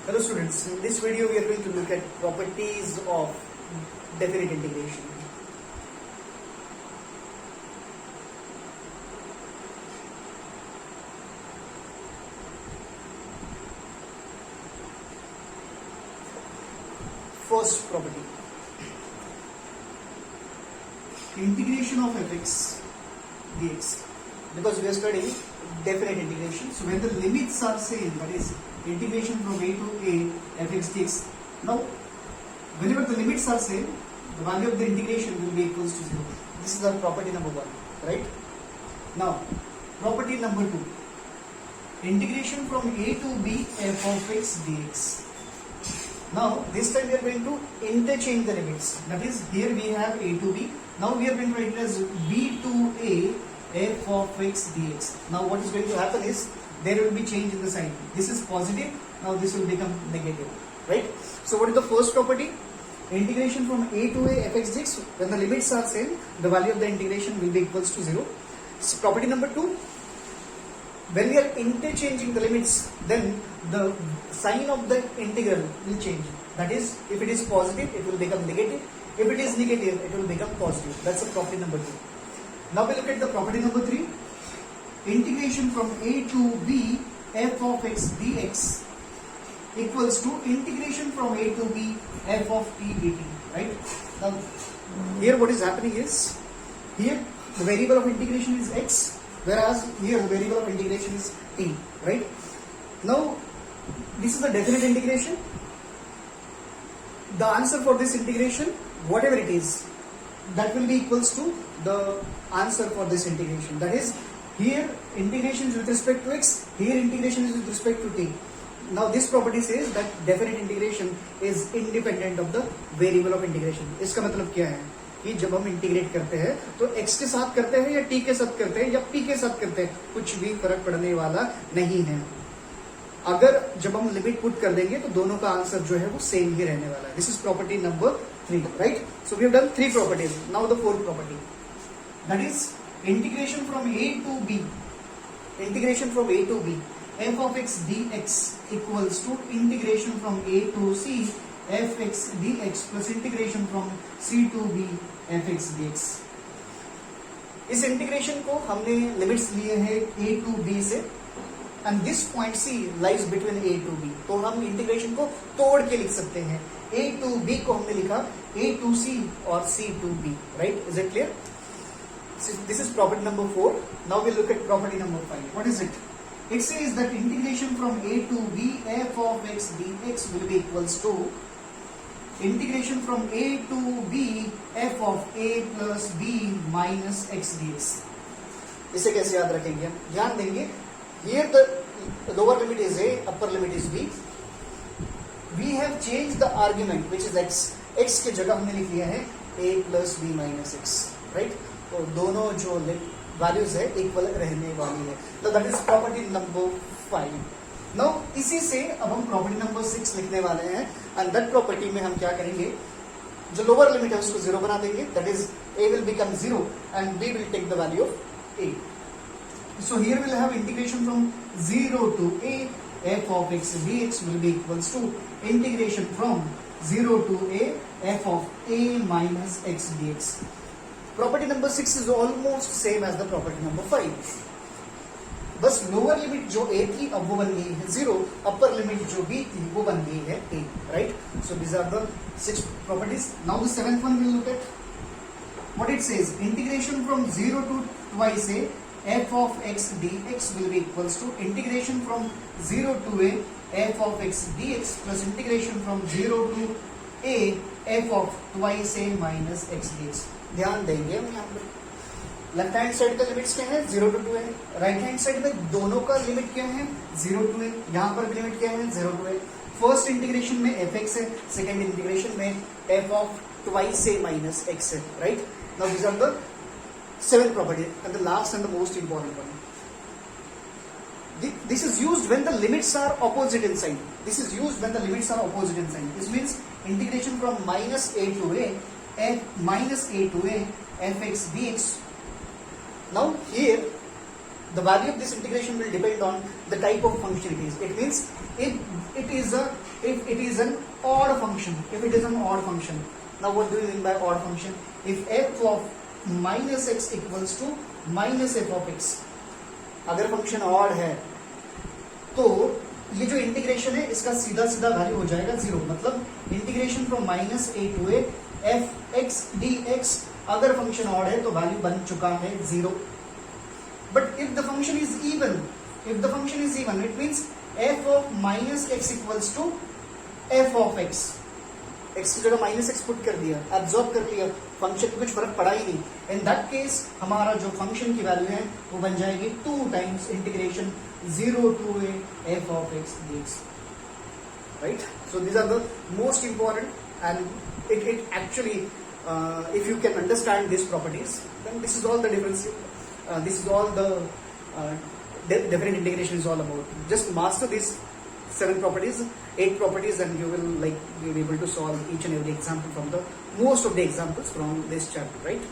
Hello students, in this video we are going to look at properties of definite integration. First property, integration of fx dx. Because we are studying definite integration, so when the limits are same, that is integration from a to a fx dx. Now, whenever the limits are same, the value of the integration will be equals to 0. This is our property number 1, right? Now, property number 2, integration from a to b f of x dx. Now, this time we are going to interchange the limits. That is, here we have a to b. Now we are going to write it as b to a f of x dx. Now what is going to happen is, there will be change in the sign. This is positive, now this will become negative, right? So what is the first property? Integration from a to a fx dx, when the limits are same, the value of the integration will be equals to 0. So property number 2, when we are interchanging the limits, then the sign of the integral will change. That is, if it is positive, it will become negative. If it is negative, it will become positive. That's the property number 2. Now we look at the property number 3. Integration from a to b f of x dx equals to integration from a to b f of t dt. Right? Now here what is happening is, here the variable of integration is x, whereas here the variable of integration is t. Right? Now this is a definite integration. The answer for this integration, whatever it is, that will be equals to the answer for this integration. That is, here integration is with respect to x, here integration is with respect to t. Now this property says that definite integration is independent of the variable of integration. इसका मतलब क्या है कि जब हम integrate करते हैं तो x के साथ करते हैं या t के साथ करते हैं या p के साथ करते हैं, कुछ भी फर्क पड़ने वाला नहीं है. अगर जब हम लिमिट पुट कर देंगे तो दोनों का आंसर जो है वो सेम ही रहने वाला है. This is property number 3, right? So we have done 3 properties. Now the fourth property, that is integration from a to b. Integration from a to b f of x dx equals to integration from a to c f x dx plus integration from c to b f x dx. इस integration को हमने limits लिए हैं a to b से, and this point c lies between a to b. तो हम integration को तोड़ के लिख सकते हैं. a to b को हमने लिखा a to c और c to b, right? Is it clear? This is property number 4. Now we look at property number 5. What is it? It says that integration from a to b f of x dx will be equals to integration from a to b f of a plus b minus x dx. इसे कैसे याद रखेंगे? ध्यान देंगे. Here the lower limit is a, upper limit is b. We have changed the argument which is x. x के जगह हमने लिख लिया है a plus b minus x, right? तो दोनों जो वैल्यूज है इक्वल रहने वाली है. तो that is property number 5. Now इसी से अब हम प्रॉपर्टी नंबर 6 लिखने वाले हैं. एंड दैट प्रॉपर्टी में हम क्या करेंगे, जो लोअर लिमिट है उसको 0 बना देंगे. That is a will become 0 and b will take the value of a. So here we'll have integration from 0 to a f of x dx will be equals to integration from 0 to a f of a minus x dx. Property number 6 is almost same as the property number 5. बस lower limit जो a थी अब वो बन गई है 0, upper limit जो b थी वो बन गई है a, right? So these are the 6 properties. Now the 7th one we'll look at. What it says, integration from 0 to twice a f of x dx will be equals to integration from 0 to a f of x dx plus integration from 0 to a f of twice a minus x dx. ध्यान देंगे हम यहाँ पर left hand side का limits क्या है 0 to 2 है. Right hand side में दोनों का लिमिट क्या है 0 to a. यहाँ पर लिमिट क्या है 0 to a. फर्स्ट इंटीग्रेशन में fx है, सेकेंड इंटीग्रेशन में f of twice a minus x है, right? Now these are the 7th property and the last and the most important one. This is used when the limits are opposite in sign. This is used when the limits are opposite in sign. This means integration from minus a to a fx dx. Now here the value of this integration will depend on the type of function it is. It means if it is a if it is an odd function. If it is an odd function. Now what do you mean by odd function? If f of minus x equals to minus f of x, अगर function odd है तो ये जो integration है इसका सीधा सीधा value हो जाएगा 0. मतलब integration from minus A to A F X D X, अगर फंक्शन ऑड है तो वैल्यू बन चुका है 0. But if the function is even, if the function is even, it means f of minus x equals to f of x. x की जगह minus x put कर दिया, एब्जॉर्ब कर लिया, फंक्शन में कुछ फर्क पड़ा ही नहीं. इन दैट केस हमारा जो फंक्शन की वैल्यू है वो बन जाएगी 2 times integration 0 to a f of x dx. Right? So these are the most important, and it actually if you can understand these properties, then this is all the difference. This is all the different integration is all about. Just master these 7 properties, 8 properties, and you will be able to solve each and every example from the most of the examples from this chapter, right?